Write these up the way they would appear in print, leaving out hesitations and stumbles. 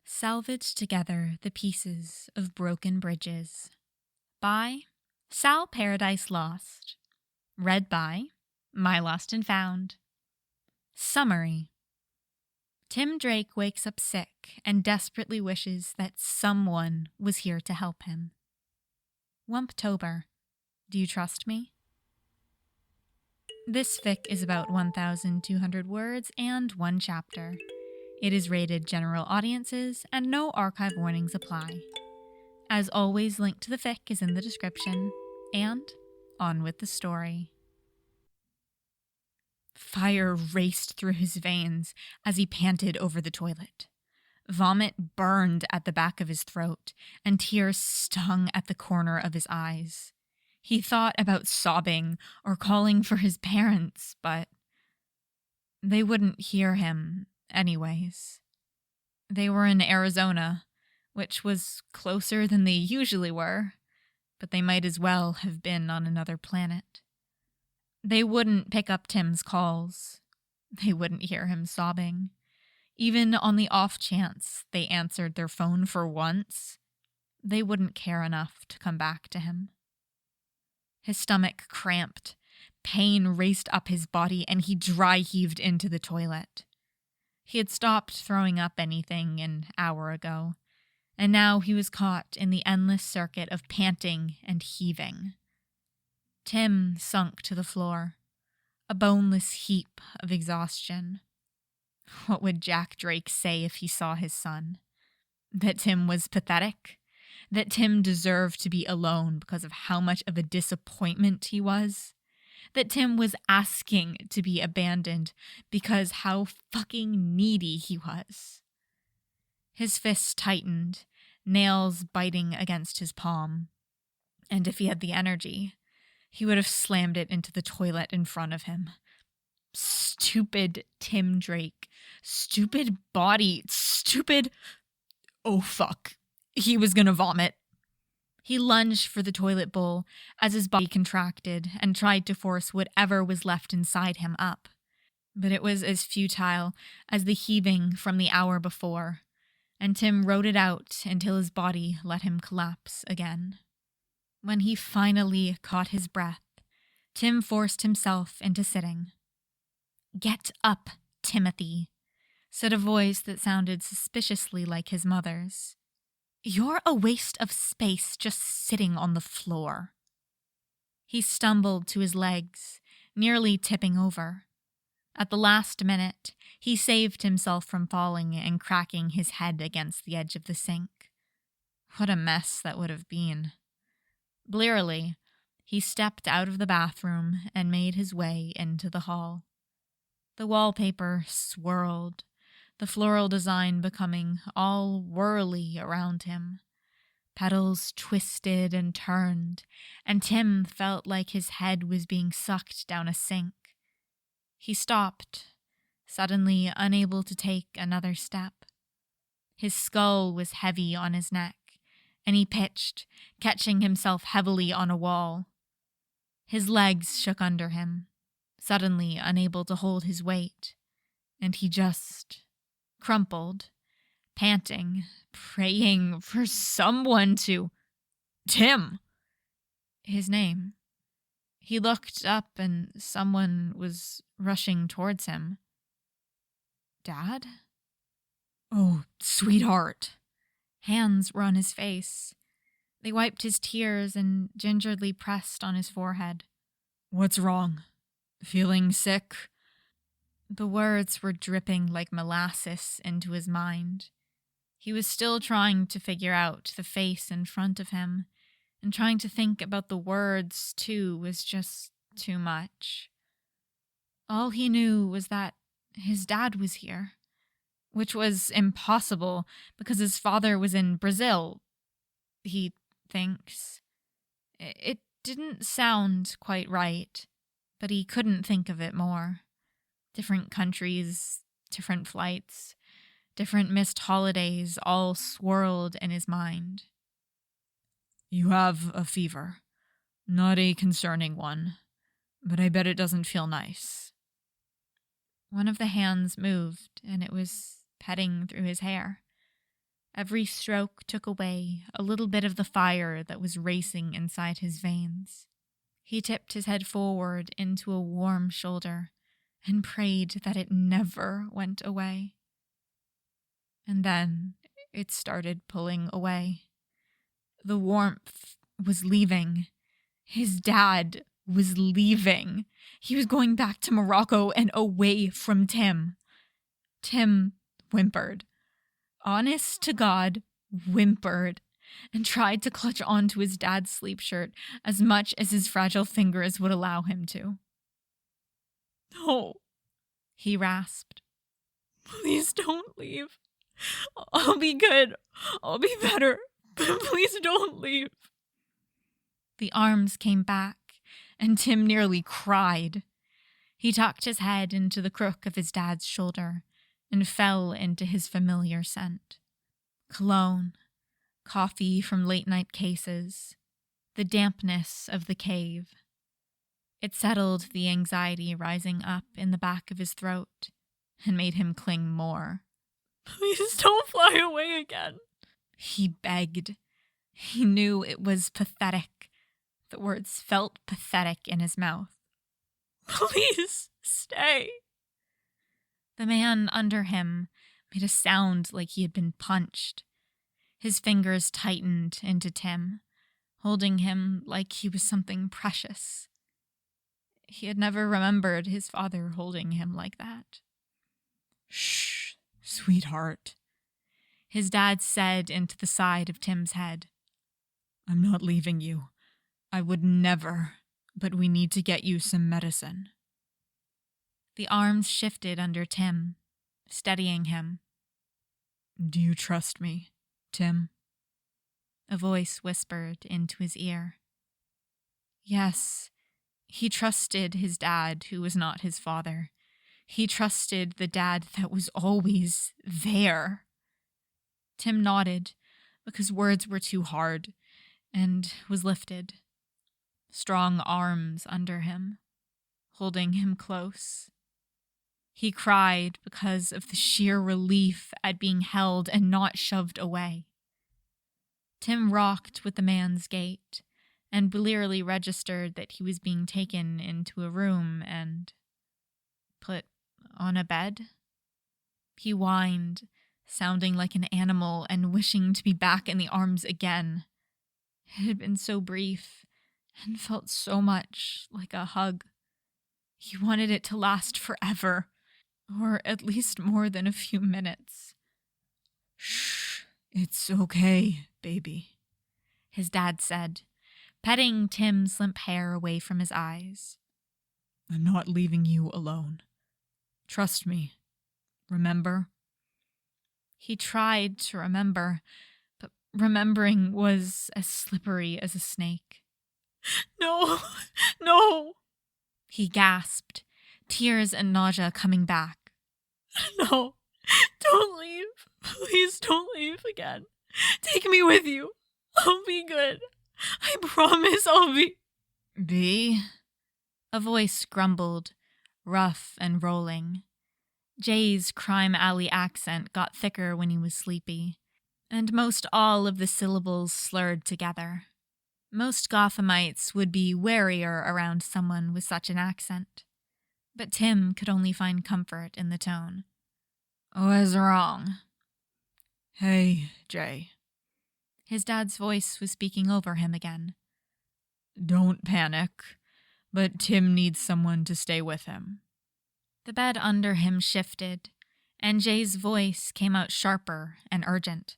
Salvage together the pieces of broken bridges by SalParadiseLost. Read by My Lost and Found. Summary. Tim Drake wakes up sick and desperately wishes that someone was here to help him. Whumptober. Do you trust me? This fic is about 1,200 words and one chapter. It is rated general audiences and no archive warnings apply. As always, link to the fic is in the description, and on with the story. Fire raced through his veins as he panted over the toilet. Vomit burned at the back of his throat, and tears stung at the corner of his eyes. He thought about sobbing or calling for his parents, but they wouldn't hear him anyways. They were in Arizona, which was closer than they usually were, but they might as well have been on another planet. They wouldn't pick up Tim's calls. They wouldn't hear him sobbing. Even on the off chance they answered their phone for once, they wouldn't care enough to come back to him. His stomach cramped. Pain raced up his body, and he dry heaved into the toilet. He had stopped throwing up anything an hour ago, and now he was caught in the endless circuit of panting and heaving. Tim sunk to the floor, a boneless heap of exhaustion. What would Jack Drake say if he saw his son? That Tim was pathetic? That Tim deserved to be alone because of how much of a disappointment he was? That Tim was asking to be abandoned because how fucking needy he was? His fists tightened, nails biting against his palm. And if he had the energy, he would have slammed it into the toilet in front of him. Stupid Tim Drake. Stupid body. Stupid... Oh, fuck. He was gonna vomit. He lunged for the toilet bowl as his body contracted and tried to force whatever was left inside him up. But it was as futile as the heaving from the hour before, and Tim rode it out until his body let him collapse again. When he finally caught his breath, Tim forced himself into sitting. "Get up, Timothy," said a voice that sounded suspiciously like his mother's. "You're a waste of space just sitting on the floor." He stumbled to his legs, nearly tipping over. At the last minute, he saved himself from falling and cracking his head against the edge of the sink. What a mess that would have been. Blearily, he stepped out of the bathroom and made his way into the hall. The wallpaper swirled, the floral design becoming all whirly around him. Petals twisted and turned, and Tim felt like his head was being sucked down a sink. He stopped, suddenly unable to take another step. His skull was heavy on his neck, and he pitched, catching himself heavily on a wall. His legs shook under him, suddenly unable to hold his weight, and he just crumpled, panting, praying for someone to... Tim! His name. He looked up and someone was rushing towards him. Dad? Oh, sweetheart. Hands were on his face. They wiped his tears and gingerly pressed on his forehead. What's wrong? Feeling sick? The words were dripping like molasses into his mind. He was still trying to figure out the face in front of him, and trying to think about the words, too, was just too much. All he knew was that his dad was here, which was impossible because his father was in Brazil, he thinks. It didn't sound quite right, but he couldn't think of it more. Different countries, different flights, different missed holidays all swirled in his mind. You have a fever. Not a concerning one, but I bet it doesn't feel nice. One of the hands moved, and it was petting through his hair. Every stroke took away a little bit of the fire that was racing inside his veins. He tipped his head forward into a warm shoulder and prayed that it never went away. And then it started pulling away. The warmth was leaving. His dad was leaving. He was going back to Morocco and away from Tim. Tim whimpered. Honest to God, whimpered, and tried to clutch onto his dad's sleep shirt as much as his fragile fingers would allow him to. No, he rasped. Please don't leave. I'll be good. I'll be better. But please don't leave. The arms came back, and Tim nearly cried. He tucked his head into the crook of his dad's shoulder and fell into his familiar scent. Cologne, coffee from late-night cases, the dampness of the cave. It settled the anxiety rising up in the back of his throat and made him cling more. Please don't fly away again, he begged. He knew it was pathetic. The words felt pathetic in his mouth. Please stay. The man under him made a sound like he had been punched. His fingers tightened into Tim, holding him like he was something precious. He had never remembered his father holding him like that. Shh, sweetheart, his dad said into the side of Tim's head. I'm not leaving you. I would never, but we need to get you some medicine. The arms shifted under Tim, steadying him. Do you trust me, Tim? A voice whispered into his ear. Yes, he trusted his dad who was not his father. He trusted the dad that was always there. Tim nodded because words were too hard and was lifted. Strong arms under him, holding him close. He cried because of the sheer relief at being held and not shoved away. Tim rocked with the man's gait and blearily registered that he was being taken into a room and put on a bed. He whined, sounding like an animal and wishing to be back in the arms again. It had been so brief and felt so much like a hug. He wanted it to last forever, or at least more than a few minutes. Shh, it's okay, baby, his dad said, petting Tim's limp hair away from his eyes. I'm not leaving you alone. Trust me. Remember? He tried to remember, but remembering was as slippery as a snake. No, no, he gasped, tears and nausea coming back. No, don't leave. Please don't leave again. Take me with you. I'll be good. I promise I'll be... Be? A voice grumbled, rough and rolling. Jay's crime alley accent got thicker when he was sleepy, and most all of the syllables slurred together. Most Gothamites would be warier around someone with such an accent, but Tim could only find comfort in the tone. What's wrong? Hey, Jay. His dad's voice was speaking over him again. Don't panic, but Tim needs someone to stay with him. The bed under him shifted, and Jay's voice came out sharper and urgent.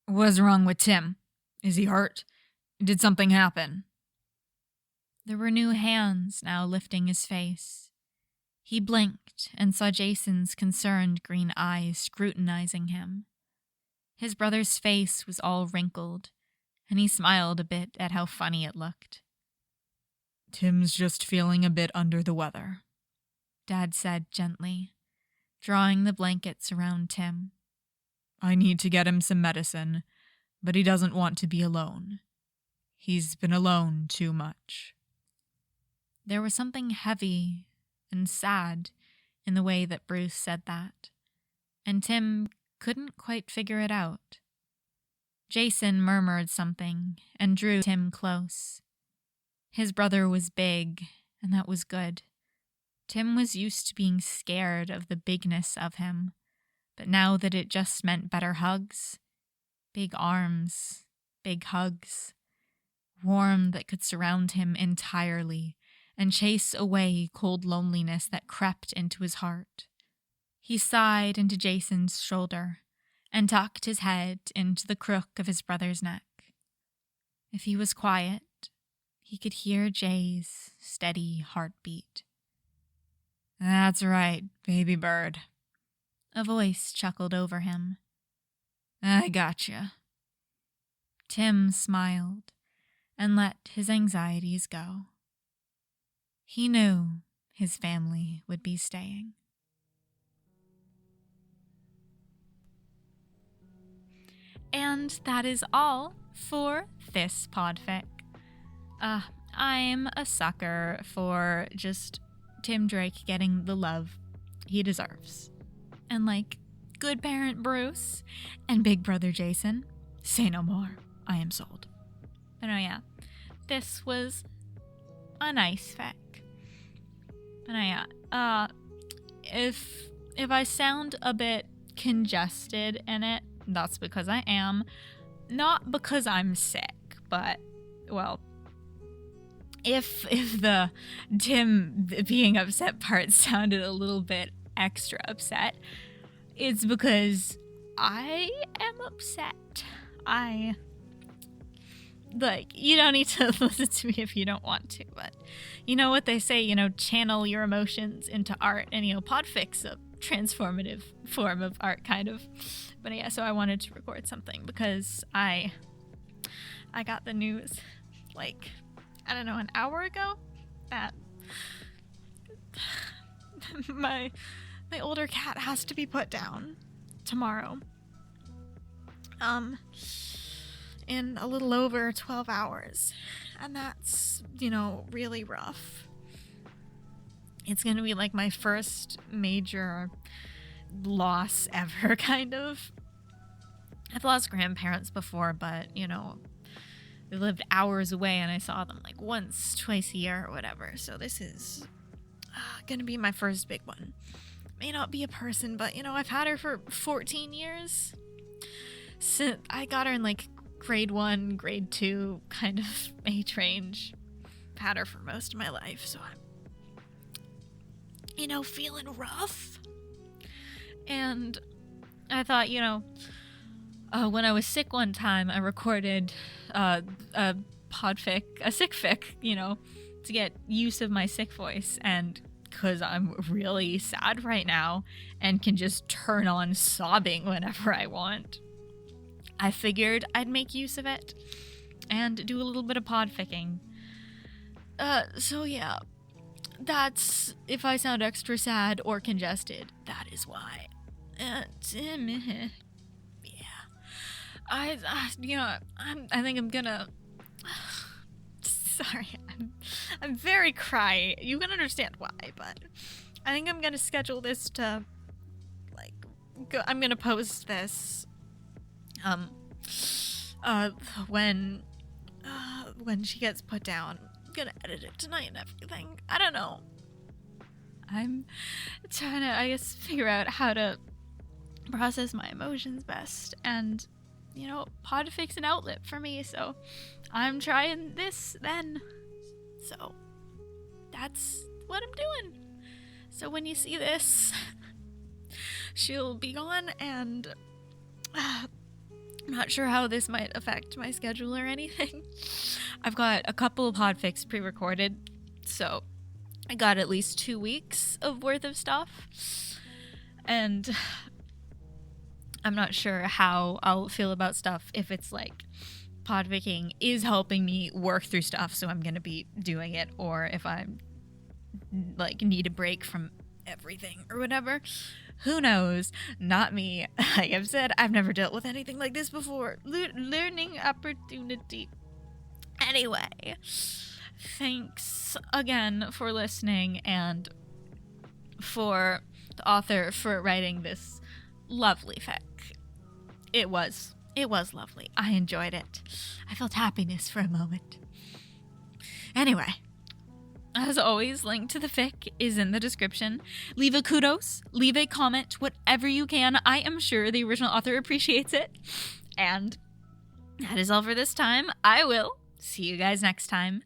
What's wrong with Tim? Is he hurt? Did something happen? There were new hands now lifting his face. He blinked and saw Jason's concerned green eyes scrutinizing him. His brother's face was all wrinkled, and he smiled a bit at how funny it looked. Tim's just feeling a bit under the weather, Dad said gently, drawing the blankets around Tim. I need to get him some medicine, but he doesn't want to be alone. He's been alone too much. There was something heavy and sad in the way that Bruce said that, and Tim couldn't quite figure it out. Jason murmured something and drew Tim close. His brother was big, and that was good. Tim was used to being scared of the bigness of him, but now that it just meant better hugs, big arms, big hugs, warmth that could surround him entirely and chase away cold loneliness that crept into his heart. He sighed into Jason's shoulder and tucked his head into the crook of his brother's neck. If he was quiet, he could hear Jay's steady heartbeat. "That's right, baby bird." A voice chuckled over him. "I gotcha." Tim smiled and let his anxieties go. He knew his family would be staying. And that is all for this podfic. I'm a sucker for just Tim Drake getting the love he deserves. And like good parent Bruce and big brother Jason, say no more. I am sold. But yeah, this was a nice fic. But if I sound a bit congested in it, that's because I am. Not because I'm sick, but, well, if the Tim being upset part sounded a little bit extra upset, it's because I am upset. You don't need to listen to me if you don't want to, but you know what they say, channel your emotions into art, and, podfic's a transformative form of art, kind of. But yeah, so I wanted to record something because I got the news, an hour ago, that my older cat has to be put down tomorrow. In a little over 12 hours. And that's, really rough. It's gonna be my first major loss ever, kind of. I've lost grandparents before, but, they lived hours away and I saw them once, twice a year or whatever. So this is gonna be my first big one. May not be a person, but, I've had her for 14 years. Since I got her in grade 1, grade 2 kind of age range. I've had her for most of my life, so I'm, feeling rough. And I thought, when I was sick one time, I recorded a sick fic, to get use of my sick voice. And because I'm really sad right now and can just turn on sobbing whenever I want, I figured I'd make use of it and do a little bit of podficking. So yeah, that's, if I sound extra sad or congested, that is why. Yeah. I think I'm gonna, sorry, I'm very cry. You can understand why, but I think I'm gonna schedule this to, I'm gonna post this when she gets put down. I'm gonna edit it tonight and everything. I don't know. I'm trying to, I guess, figure out how to process my emotions best, and podfic's an outlet for me, so I'm trying this then. So that's what I'm doing. So when you see this, she'll be gone, and I'm not sure how this might affect my schedule or anything. I've got a couple of podfics pre-recorded, so I got at least 2 weeks of worth of stuff, and I'm not sure how I'll feel about stuff if it's podficking is helping me work through stuff, so I'm gonna be doing it, or if I'm need a break from everything or whatever. Who knows? Not me. Like I've said, I've never dealt with anything like this before. Learning opportunity. Anyway, thanks again for listening, and for the author for writing this lovely fic. It was It was lovely. I enjoyed it. I felt happiness for a moment. Anyway, as always, link to the fic is in the description. Leave a kudos, leave a comment, whatever you can. I am sure the original author appreciates it. And that is all for this time. I will see you guys next time.